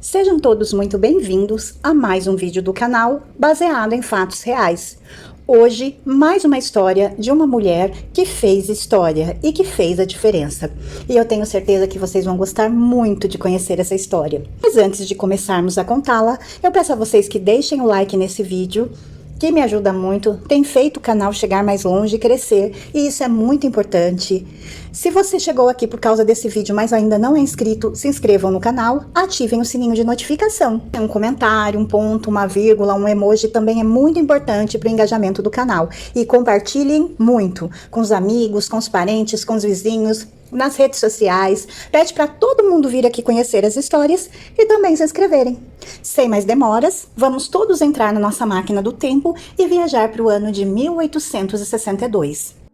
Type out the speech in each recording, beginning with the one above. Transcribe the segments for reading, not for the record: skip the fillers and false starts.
Sejam todos muito bem-vindos a mais um vídeo do canal baseado em fatos reais. Hoje, mais uma história de uma mulher que fez história e que fez a diferença. E eu tenho certeza que vocês vão gostar muito de conhecer essa história. Mas antes de começarmos a contá-la, eu peço a vocês que deixem o like nesse vídeo, que me ajuda muito, tem feito o canal chegar mais longe e crescer, e isso é muito importante. Se você chegou aqui por causa desse vídeo, mas ainda não é inscrito, se inscrevam no canal, ativem o sininho de notificação. Um comentário, um ponto, uma vírgula, um emoji também é muito importante para o engajamento do canal. E compartilhem muito com os amigos, com os parentes, com os vizinhos, nas redes sociais. Pede para todo mundo vir aqui conhecer as histórias e também se inscreverem. Sem mais demoras, vamos todos entrar na nossa máquina do tempo e viajar para o ano de 1862.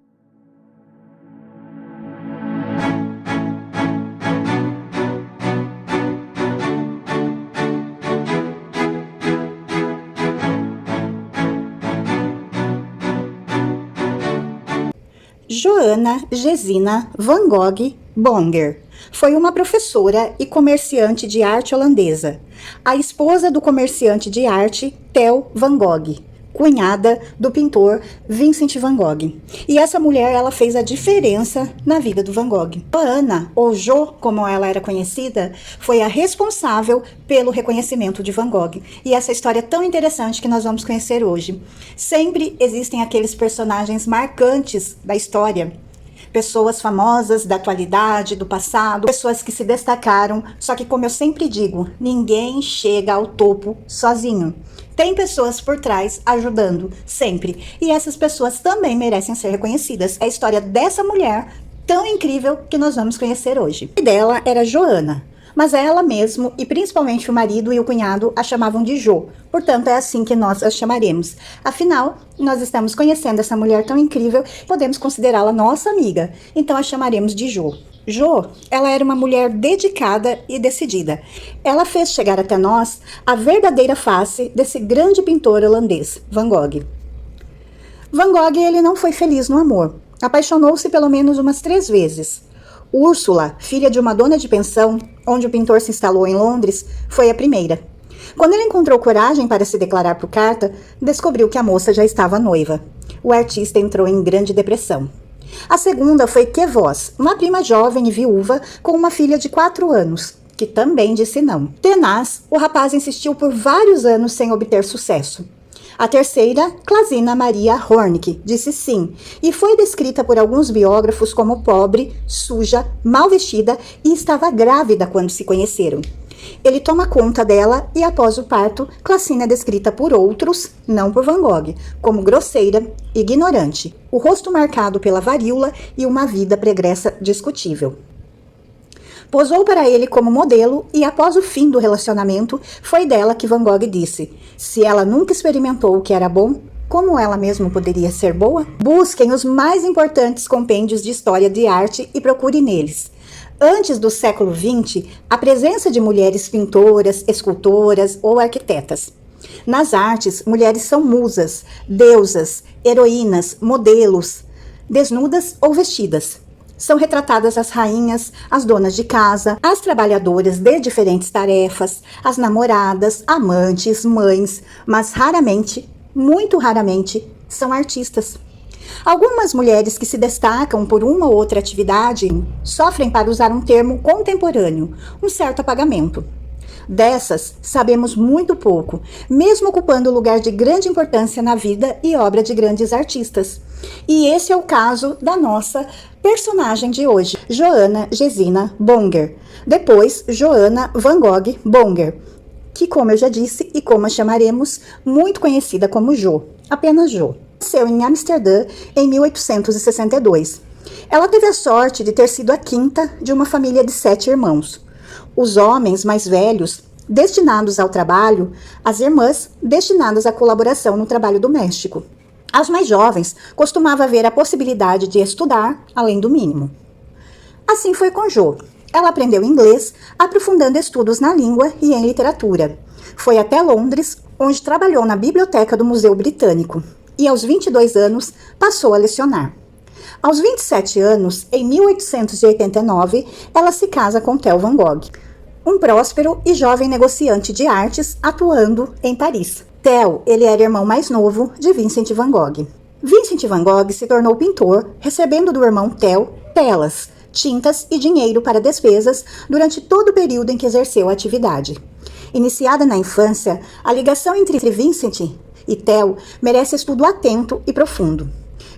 Johanna Gesina van Gogh Bonger foi uma professora e comerciante de arte holandesa, a esposa do comerciante de arte Theo van Gogh, cunhada do pintor Vincent van Gogh. E essa mulher, ela fez a diferença na vida do Van Gogh. Johanna, ou Jo, como ela era conhecida, foi a responsável pelo reconhecimento de Van Gogh. E essa história é tão interessante que nós vamos conhecer hoje. Sempre existem aqueles personagens marcantes da história, pessoas famosas da atualidade, do passado, pessoas que se destacaram, só que, como eu sempre digo, ninguém chega ao topo sozinho. Tem pessoas por trás ajudando, sempre. E essas pessoas também merecem ser reconhecidas. É a história dessa mulher tão incrível que nós vamos conhecer hoje. E dela era Johanna, mas ela mesmo, e principalmente o marido e o cunhado, a chamavam de Jo. Portanto, é assim que nós a chamaremos. Afinal, nós estamos conhecendo essa mulher tão incrível, podemos considerá-la nossa amiga. Então, a chamaremos de Jo. Jo, ela era uma mulher dedicada e decidida. Ela fez chegar até nós a verdadeira face desse grande pintor holandês, Van Gogh. Van Gogh, ele não foi feliz no amor. Apaixonou-se pelo menos umas 3 vezes. Úrsula, filha de uma dona de pensão, onde o pintor se instalou em Londres, foi a primeira. Quando ele encontrou coragem para se declarar por carta, descobriu que a moça já estava noiva. O artista entrou em grande depressão. A segunda foi Quevós, uma prima jovem e viúva com uma filha de 4 anos, que também disse não. Tenaz, o rapaz insistiu por vários anos sem obter sucesso. A terceira, Clasina Maria Hornig, disse sim, e foi descrita por alguns biógrafos como pobre, suja, mal vestida e estava grávida quando se conheceram. Ele toma conta dela e, após o parto, Clasina é descrita por outros, não por Van Gogh, como grosseira, ignorante, o rosto marcado pela varíola e uma vida pregressa discutível. Posou para ele como modelo e, após o fim do relacionamento, foi dela que Van Gogh disse: se ela nunca experimentou o que era bom, como ela mesma poderia ser boa? Busquem os mais importantes compêndios de história de arte e procure neles. Antes do século XX, a presença de mulheres pintoras, escultoras ou arquitetas. Nas artes, mulheres são musas, deusas, heroínas, modelos, desnudas ou vestidas. São retratadas as rainhas, as donas de casa, as trabalhadoras de diferentes tarefas, as namoradas, amantes, mães, mas raramente, muito raramente, são artistas. Algumas mulheres que se destacam por uma ou outra atividade sofrem, para usar um termo contemporâneo, um certo apagamento. Dessas, sabemos muito pouco, mesmo ocupando lugar de grande importância na vida e obra de grandes artistas. E esse é o caso da nossa personagem de hoje, Johanna Gesina Bonger, depois Johanna van Gogh Bonger, que, como eu já disse e como a chamaremos, muito conhecida como Jo, apenas Jo. Nasceu em Amsterdã em 1862. Ela teve a sorte de ter sido a quinta de uma família de 7 irmãos. Os homens mais velhos, destinados ao trabalho, as irmãs, destinadas à colaboração no trabalho doméstico. As mais jovens costumavam ver a possibilidade de estudar, além do mínimo. Assim foi com Jo. Ela aprendeu inglês, aprofundando estudos na língua e em literatura. Foi até Londres, onde trabalhou na biblioteca do Museu Britânico. E aos 22 anos, passou a lecionar. Aos 27 anos, em 1889, ela se casa com Theo van Gogh. um próspero e jovem negociante de artes atuando em Paris. Theo, ele era irmão mais novo de Vincent van Gogh. Vincent van Gogh se tornou pintor, recebendo do irmão Theo telas, tintas e dinheiro para despesas durante todo o período em que exerceu a atividade. Iniciada na infância, a ligação entre Vincent e Theo merece estudo atento e profundo.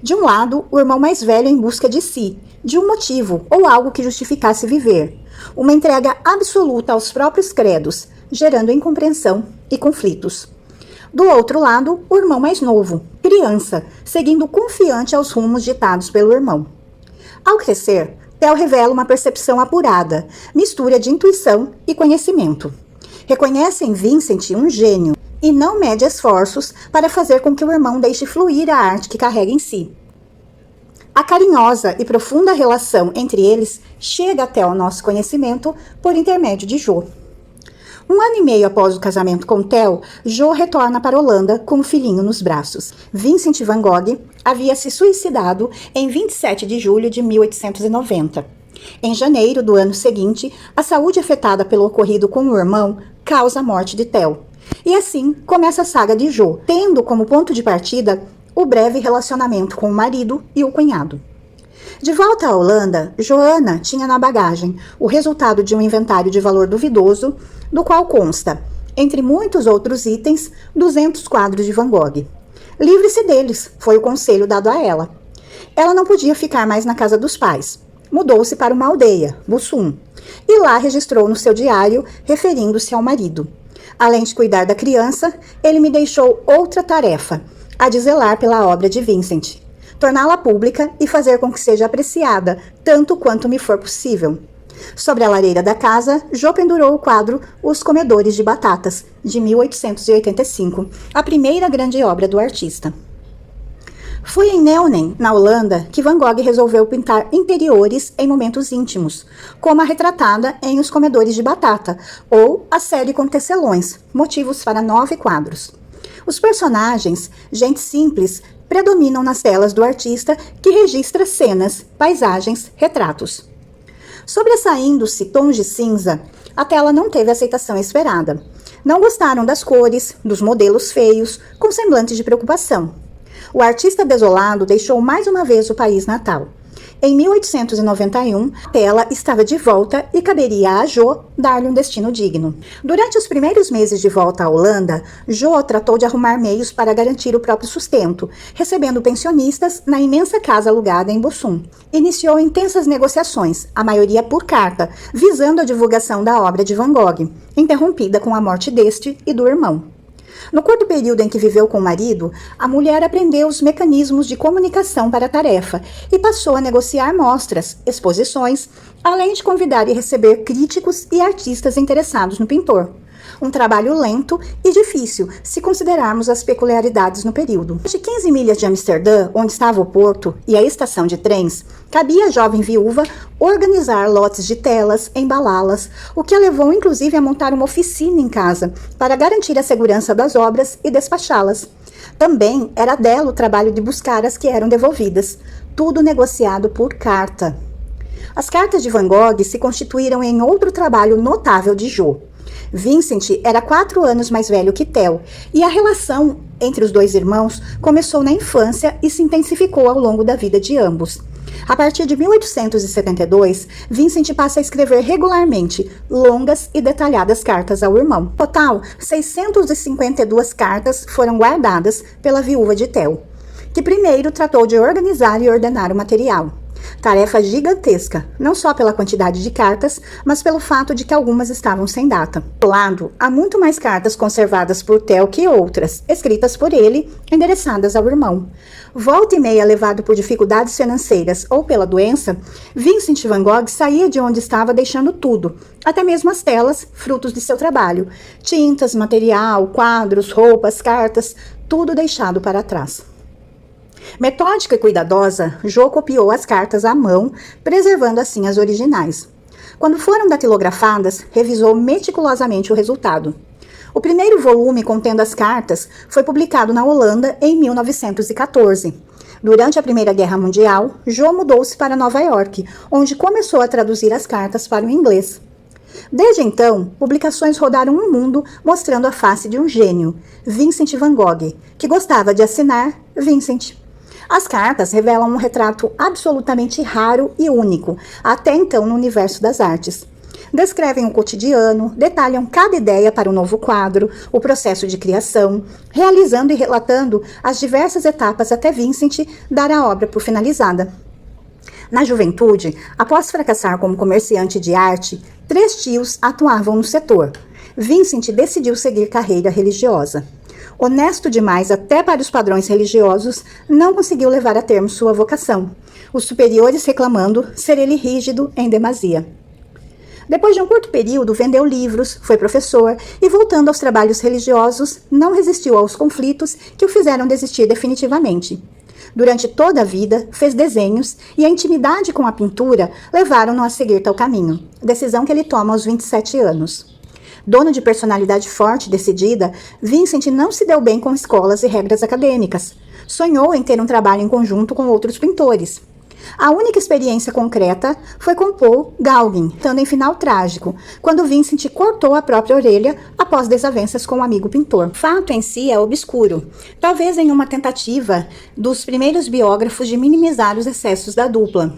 De um lado, o irmão mais velho em busca de si, de um motivo ou algo que justificasse viver. Uma entrega absoluta aos próprios credos, gerando incompreensão e conflitos. Do outro lado, o irmão mais novo, criança, seguindo confiante aos rumos ditados pelo irmão. Ao crescer, Theo revela uma percepção apurada, mistura de intuição e conhecimento. Reconhece em Vincent um gênio e não mede esforços para fazer com que o irmão deixe fluir a arte que carrega em si. A carinhosa e profunda relação entre eles chega até ao nosso conhecimento por intermédio de Jo. 1 ano e meio após o casamento com Theo, Jo retorna para a Holanda com o filhinho nos braços. Vincent van Gogh havia se suicidado em 27 de julho de 1890. Em janeiro do ano seguinte, a saúde afetada pelo ocorrido com o irmão causa a morte de Theo. E assim começa a saga de Jo, tendo como ponto de partida o breve relacionamento com o marido e o cunhado. De volta à Holanda, Joana tinha na bagagem o resultado de um inventário de valor duvidoso, do qual consta, entre muitos outros itens, 200 quadros de Van Gogh. Livre-se deles, foi o conselho dado a ela. Ela não podia ficar mais na casa dos pais. Mudou-se para uma aldeia, Bussum, e lá registrou no seu diário, referindo-se ao marido. Além de cuidar da criança, ele me deixou outra tarefa, a de zelar pela obra de Vincent, torná-la pública e fazer com que seja apreciada, tanto quanto me for possível. Sobre a lareira da casa, Jo pendurou o quadro Os Comedores de Batatas, de 1885, a primeira grande obra do artista. Foi em Neunen, na Holanda, que Van Gogh resolveu pintar interiores em momentos íntimos, como a retratada em Os Comedores de Batata, ou a série com tecelões, motivos para 9 quadros. Os personagens, gente simples, predominam nas telas do artista, que registra cenas, paisagens, retratos. Sobressaindo-se tons de cinza, a tela não teve a aceitação esperada. Não gostaram das cores, dos modelos feios, com semblantes de preocupação. O artista desolado deixou mais uma vez o país natal. Em 1891, a tela estava de volta e caberia a Jo dar-lhe um destino digno. Durante os primeiros meses de volta à Holanda, Jo tratou de arrumar meios para garantir o próprio sustento, recebendo pensionistas na imensa casa alugada em Bussum. Iniciou intensas negociações, a maioria por carta, visando a divulgação da obra de Van Gogh, interrompida com a morte deste e do irmão. No curto período em que viveu com o marido, a mulher aprendeu os mecanismos de comunicação para a tarefa e passou a negociar mostras, exposições, além de convidar e receber críticos e artistas interessados no pintor. Um trabalho lento e difícil, se considerarmos as peculiaridades no período. De 15 milhas de Amsterdã, onde estava o porto e a estação de trens, cabia à jovem viúva organizar lotes de telas, embalá-las, o que a levou inclusive a montar uma oficina em casa, para garantir a segurança das obras e despachá-las. Também era dela o trabalho de buscar as que eram devolvidas, tudo negociado por carta. As cartas de Van Gogh se constituíram em outro trabalho notável de Jo. Vincent era 4 anos mais velho que Theo, e a relação entre os dois irmãos começou na infância e se intensificou ao longo da vida de ambos. A partir de 1872, Vincent passa a escrever regularmente longas e detalhadas cartas ao irmão. No total, 652 cartas foram guardadas pela viúva de Theo, que primeiro tratou de organizar e ordenar o material. Tarefa gigantesca, não só pela quantidade de cartas, mas pelo fato de que algumas estavam sem data. Do lado, há muito mais cartas conservadas por Theo que outras, escritas por ele, endereçadas ao irmão. Volta e meia levado por dificuldades financeiras ou pela doença, Vincent van Gogh saía de onde estava deixando tudo, até mesmo as telas, frutos de seu trabalho. Tintas, material, quadros, roupas, cartas, tudo deixado para trás. Metódica e cuidadosa, Jo copiou as cartas à mão, preservando assim as originais. Quando foram datilografadas, revisou meticulosamente o resultado. O primeiro volume contendo as cartas foi publicado na Holanda em 1914. Durante a Primeira Guerra Mundial, Jo mudou-se para Nova York, onde começou a traduzir as cartas para o inglês. Desde então, publicações rodaram o mundo mostrando a face de um gênio, Vincent van Gogh, que gostava de assinar Vincent. As cartas revelam um retrato absolutamente raro e único, até então no universo das artes. Descrevem o cotidiano, detalham cada ideia para o novo quadro, o processo de criação, realizando e relatando as diversas etapas até Vincent dar a obra por finalizada. Na juventude, após fracassar como comerciante de arte, 3 tios atuavam no setor. Vincent decidiu seguir carreira religiosa. Honesto demais até para os padrões religiosos, não conseguiu levar a termo sua vocação, os superiores reclamando ser ele rígido em demasia. Depois de um curto período, vendeu livros, foi professor e, voltando aos trabalhos religiosos, não resistiu aos conflitos que o fizeram desistir definitivamente. Durante toda a vida, fez desenhos e a intimidade com a pintura levaram-no a seguir tal caminho, decisão que ele toma aos 27 anos. Dono de personalidade forte e decidida, Vincent não se deu bem com escolas e regras acadêmicas. Sonhou em ter um trabalho em conjunto com outros pintores. A única experiência concreta foi com Paul Gauguin, estando em final trágico, quando Vincent cortou a própria orelha após desavenças com um amigo pintor. O fato em si é obscuro, talvez em uma tentativa dos primeiros biógrafos de minimizar os excessos da dupla.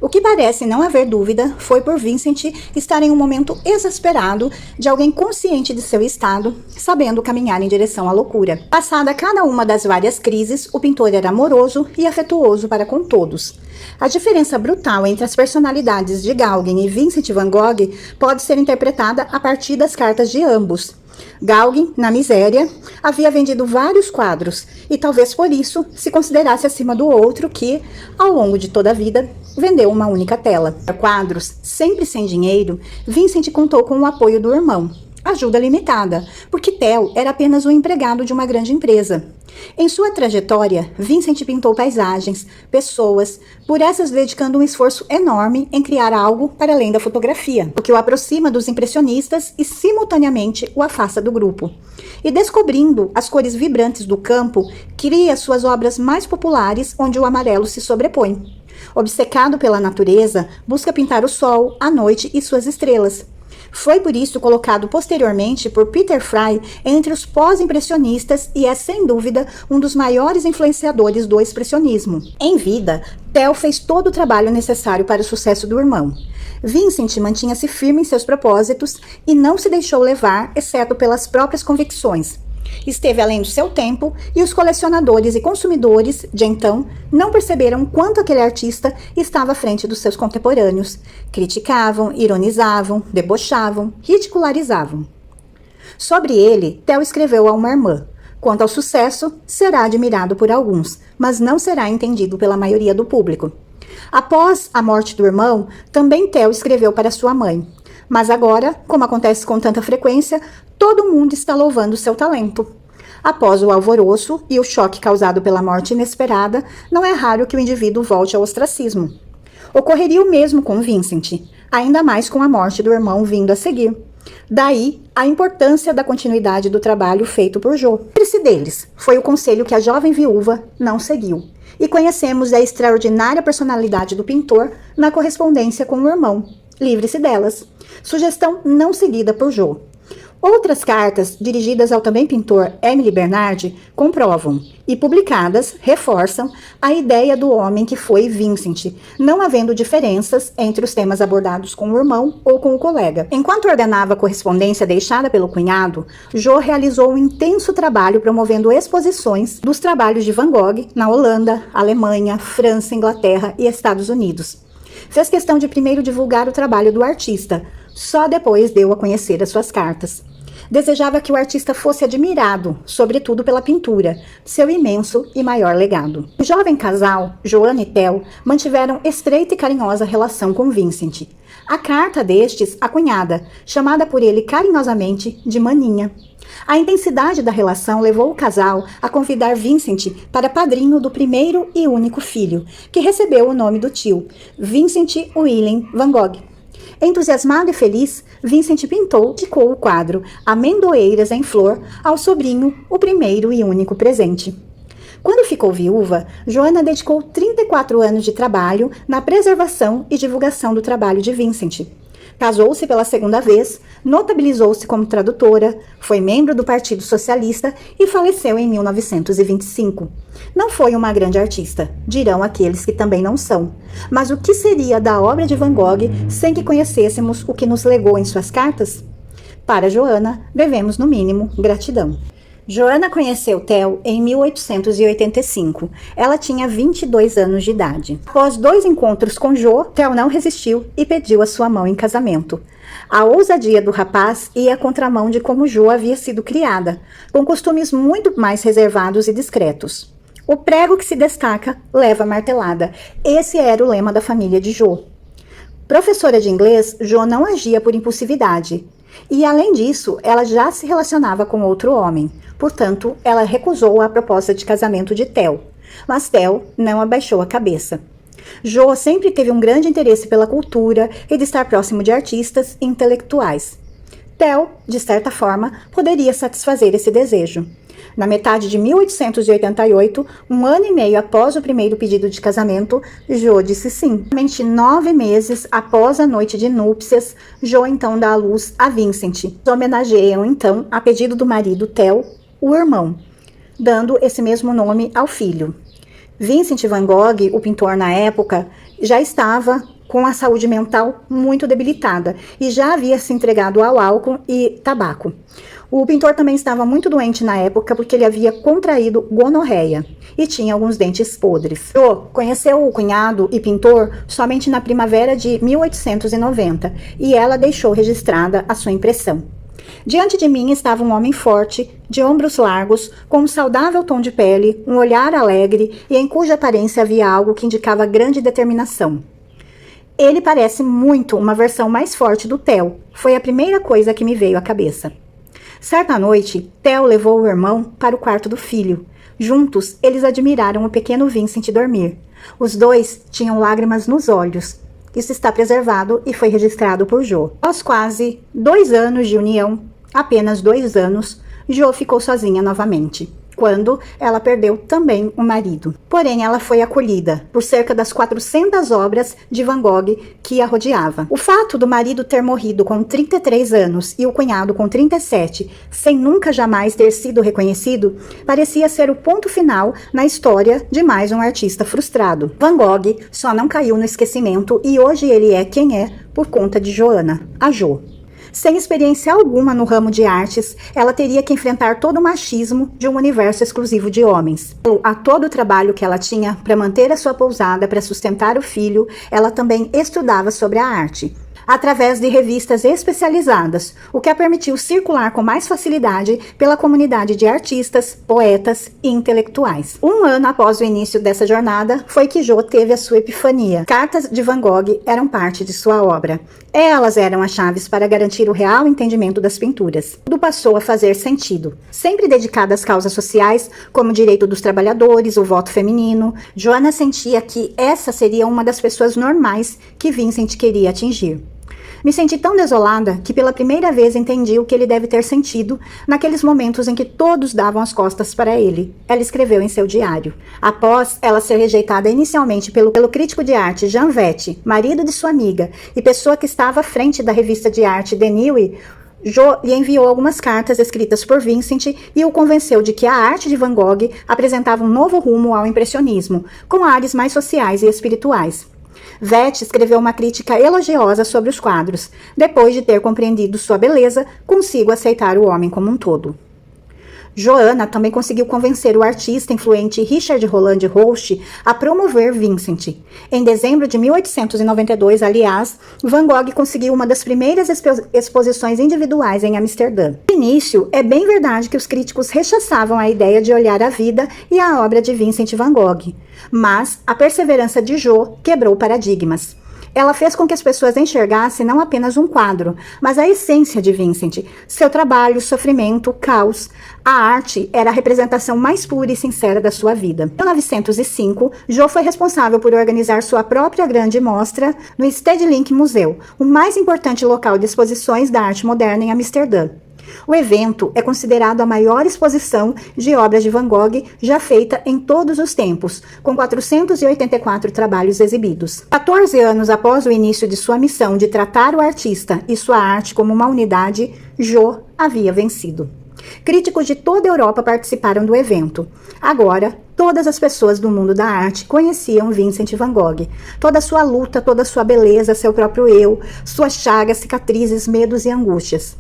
O que parece não haver dúvida foi por Vincent estar em um momento exasperado de alguém consciente de seu estado, sabendo caminhar em direção à loucura. Passada cada uma das várias crises, o pintor era amoroso e afetuoso para com todos. A diferença brutal entre as personalidades de Gauguin e Vincent van Gogh pode ser interpretada a partir das cartas de ambos. Gauguin, na miséria, havia vendido vários quadros e talvez por isso se considerasse acima do outro que, ao longo de toda a vida, vendeu uma única tela. Para quadros, sempre sem dinheiro, Vincent contou com o apoio do irmão. Ajuda limitada, porque Theo era apenas um empregado de uma grande empresa. Em sua trajetória, Vincent pintou paisagens, pessoas, por essas dedicando um esforço enorme em criar algo para além da fotografia, o que o aproxima dos impressionistas e simultaneamente o afasta do grupo. E descobrindo as cores vibrantes do campo, cria suas obras mais populares onde o amarelo se sobrepõe. Obcecado pela natureza, busca pintar o sol, a noite e suas estrelas. Foi por isso colocado posteriormente por Peter Fry entre os pós-impressionistas e é, sem dúvida, um dos maiores influenciadores do expressionismo. Em vida, Theo fez todo o trabalho necessário para o sucesso do irmão. Vincent mantinha-se firme em seus propósitos e não se deixou levar, exceto pelas próprias convicções. Esteve além do seu tempo e os colecionadores e consumidores, de então, não perceberam quanto aquele artista estava à frente dos seus contemporâneos. Criticavam, ironizavam, debochavam, ridicularizavam. Sobre ele, Theo escreveu a uma irmã: quanto ao sucesso, será admirado por alguns, mas não será entendido pela maioria do público. Após a morte do irmão, também Theo escreveu para sua mãe: mas agora, como acontece com tanta frequência, todo mundo está louvando seu talento. Após o alvoroço e o choque causado pela morte inesperada, não é raro que o indivíduo volte ao ostracismo. Ocorreria o mesmo com Vincent, ainda mais com a morte do irmão vindo a seguir. Daí, a importância da continuidade do trabalho feito por Jo. Esse deles foi o conselho que a jovem viúva não seguiu. E conhecemos a extraordinária personalidade do pintor na correspondência com o irmão. Livre-se delas. Sugestão não seguida por Jo. Outras cartas, dirigidas ao também pintor Émile Bernard, comprovam e publicadas reforçam a ideia do homem que foi Vincent, não havendo diferenças entre os temas abordados com o irmão ou com o colega. Enquanto ordenava a correspondência deixada pelo cunhado, Jo realizou um intenso trabalho promovendo exposições dos trabalhos de Van Gogh na Holanda, Alemanha, França, Inglaterra e Estados Unidos. Fez questão de primeiro divulgar o trabalho do artista, só depois deu a conhecer as suas cartas. Desejava que o artista fosse admirado, sobretudo pela pintura, seu imenso e maior legado. O jovem casal, Joana e Theo, mantiveram estreita e carinhosa relação com Vincent. A carta destes, a cunhada, chamada por ele carinhosamente de Maninha. A intensidade da relação levou o casal a convidar Vincent para padrinho do primeiro e único filho, que recebeu o nome do tio, Vincent Willem van Gogh. Entusiasmado e feliz, Vincent pintou e dedicou o quadro Amendoeiras em Flor ao sobrinho, o primeiro e único presente. Quando ficou viúva, Joana dedicou 34 anos de trabalho na preservação e divulgação do trabalho de Vincent. Casou-se pela segunda vez, notabilizou-se como tradutora, foi membro do Partido Socialista e faleceu em 1925. Não foi uma grande artista, dirão aqueles que também não são. Mas o que seria da obra de Van Gogh sem que conhecêssemos o que nos legou em suas cartas? Para Joana, devemos, no mínimo, gratidão. Joana conheceu Theo em 1885. Ela tinha 22 anos de idade. Após 2 encontros com Jo, Theo não resistiu e pediu a sua mão em casamento. A ousadia do rapaz ia à contramão de como Jo havia sido criada, com costumes muito mais reservados e discretos. O prego que se destaca leva martelada. Esse era o lema da família de Jo. Professora de inglês, Jo não agia por impulsividade. E, além disso, ela já se relacionava com outro homem. Portanto, ela recusou a proposta de casamento de Theo. Mas Theo não abaixou a cabeça. Jo sempre teve um grande interesse pela cultura e de estar próximo de artistas e intelectuais. Theo, de certa forma, poderia satisfazer esse desejo. Na metade de 1888, 1 ano e meio após o primeiro pedido de casamento, Jo disse sim. Somente 9 meses após a noite de núpcias, Jo então dá à luz a Vincent. Homenageiam então, a pedido do marido Theo, o irmão, dando esse mesmo nome ao filho. Vincent van Gogh, o pintor na época, já estava com a saúde mental muito debilitada e já havia se entregado ao álcool e tabaco. O pintor também estava muito doente na época porque ele havia contraído gonorreia e tinha alguns dentes podres. Jo conheceu o cunhado e pintor somente na primavera de 1890 e ela deixou registrada a sua impressão. Diante de mim estava um homem forte, de ombros largos, com um saudável tom de pele, um olhar alegre e em cuja aparência havia algo que indicava grande determinação. Ele parece muito uma versão mais forte do Theo, foi a primeira coisa que me veio à cabeça. Certa noite, Theo levou o irmão para o quarto do filho. Juntos, eles admiraram o pequeno Vincent dormir. Os dois tinham lágrimas nos olhos. Isso está preservado e foi registrado por Jo. Após quase 2 anos de união, apenas 2 anos, Jo ficou sozinha novamente, quando ela perdeu também o marido. Porém, ela foi acolhida por cerca das 400 obras de Van Gogh que a rodeava. O fato do marido ter morrido com 33 anos e o cunhado com 37, sem nunca jamais ter sido reconhecido, parecia ser o ponto final na história de mais um artista frustrado. Van Gogh só não caiu no esquecimento e hoje ele é quem é por conta de Joana, a Jo. Sem experiência alguma no ramo de artes, ela teria que enfrentar todo o machismo de um universo exclusivo de homens. A todo o trabalho que ela tinha para manter a sua pousada, para sustentar o filho, ela também estudava sobre a arte, através de revistas especializadas, o que a permitiu circular com mais facilidade pela comunidade de artistas, poetas e intelectuais. 1 ano após o início dessa jornada, foi que Jo teve a sua epifania. Cartas de Van Gogh eram parte de sua obra. Elas eram as chaves para garantir o real entendimento das pinturas. Tudo passou a fazer sentido. Sempre dedicada às causas sociais, como o direito dos trabalhadores, o voto feminino, Joana sentia que essa seria uma das pessoas normais que Vincent queria atingir. Me senti tão desolada que pela primeira vez entendi o que ele deve ter sentido naqueles momentos em que todos davam as costas para ele. Ela escreveu em seu diário. Após ela ser rejeitada inicialmente pelo crítico de arte Jean Vette, marido de sua amiga e pessoa que estava à frente da revista de arte The New, Jo lhe enviou algumas cartas escritas por Vincent e o convenceu de que a arte de Van Gogh apresentava um novo rumo ao impressionismo, com ares mais sociais e espirituais. Vette escreveu uma crítica elogiosa sobre os quadros. Depois de ter compreendido sua beleza, consigo aceitar o homem como um todo. Joana também conseguiu convencer o artista influente Richard Roland Roche a promover Vincent. Em dezembro de 1892, aliás, Van Gogh conseguiu uma das primeiras exposições individuais em Amsterdã. No início, é bem verdade que os críticos rechaçavam a ideia de olhar a vida e a obra de Vincent van Gogh, mas a perseverança de Jo quebrou paradigmas. Ela fez com que as pessoas enxergassem não apenas um quadro, mas a essência de Vincent, seu trabalho, sofrimento, caos. A arte era a representação mais pura e sincera da sua vida. Em 1905, Jo foi responsável por organizar sua própria grande mostra no Stedelijk Museum, o mais importante local de exposições da arte moderna em Amsterdã. O evento é considerado a maior exposição de obras de Van Gogh já feita em todos os tempos, com 484 trabalhos exibidos. 14 anos após o início de sua missão de tratar o artista e sua arte como uma unidade, Jo havia vencido. Críticos de toda a Europa participaram do evento. Agora, todas as pessoas do mundo da arte conheciam Vincent van Gogh. Toda a sua luta, toda a sua beleza, seu próprio eu, suas chagas, cicatrizes, medos e angústias.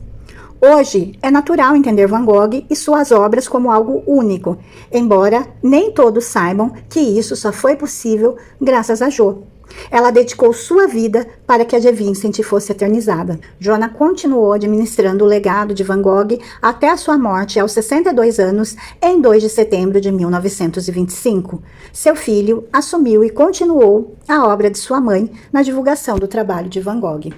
Hoje, é natural entender Van Gogh e suas obras como algo único, embora nem todos saibam que isso só foi possível graças a Jo. Ela dedicou sua vida para que a de Vincent fosse eternizada. Joanna continuou administrando o legado de Van Gogh até a sua morte aos 62 anos, em 2 de setembro de 1925. Seu filho assumiu e continuou a obra de sua mãe na divulgação do trabalho de Van Gogh.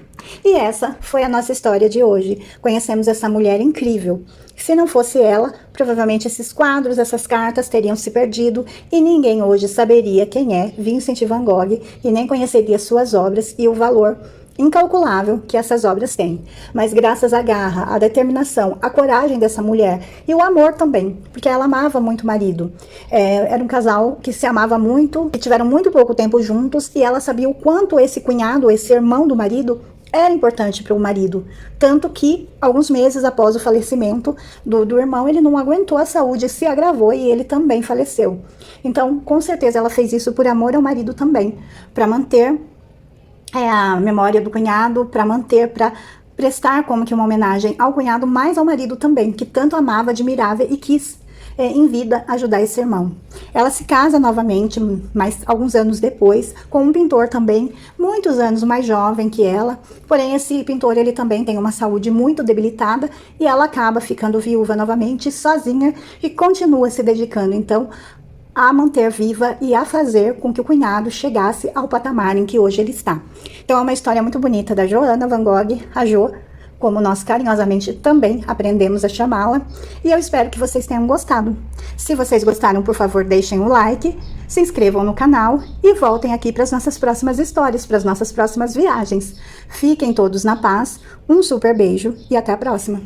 E essa foi a nossa história de hoje. Conhecemos essa mulher incrível. Se não fosse ela, provavelmente esses quadros, essas cartas teriam se perdido e ninguém hoje saberia quem é Vincent van Gogh e nem conheceria suas obras e o valor incalculável que essas obras têm. Mas graças à garra, à determinação, à coragem dessa mulher e o amor também, porque ela amava muito o marido. Era um casal que se amava muito, que tiveram muito pouco tempo juntos e ela sabia o quanto esse cunhado, esse irmão do marido, era importante para o marido, tanto que alguns meses após o falecimento do irmão, ele não aguentou, a saúde se agravou e ele também faleceu. Então, com certeza ela fez isso por amor ao marido também, para manter a memória do cunhado, para prestar como que uma homenagem ao cunhado, mas ao marido também, que tanto amava, admirava e quis em vida ajudar esse irmão. Ela se casa novamente, mas alguns anos depois, com um pintor também, muitos anos mais jovem que ela, porém esse pintor ele também tem uma saúde muito debilitada e ela acaba ficando viúva novamente, sozinha, e continua se dedicando então a manter viva e a fazer com que o cunhado chegasse ao patamar em que hoje ele está. Então é uma história muito bonita da Joanna van Gogh, a Jo, como nós carinhosamente também aprendemos a chamá-la, e eu espero que vocês tenham gostado. Se vocês gostaram, por favor, deixem um like, se inscrevam no canal e voltem aqui para as nossas próximas histórias, para as nossas próximas viagens. Fiquem todos na paz, um super beijo e até a próxima!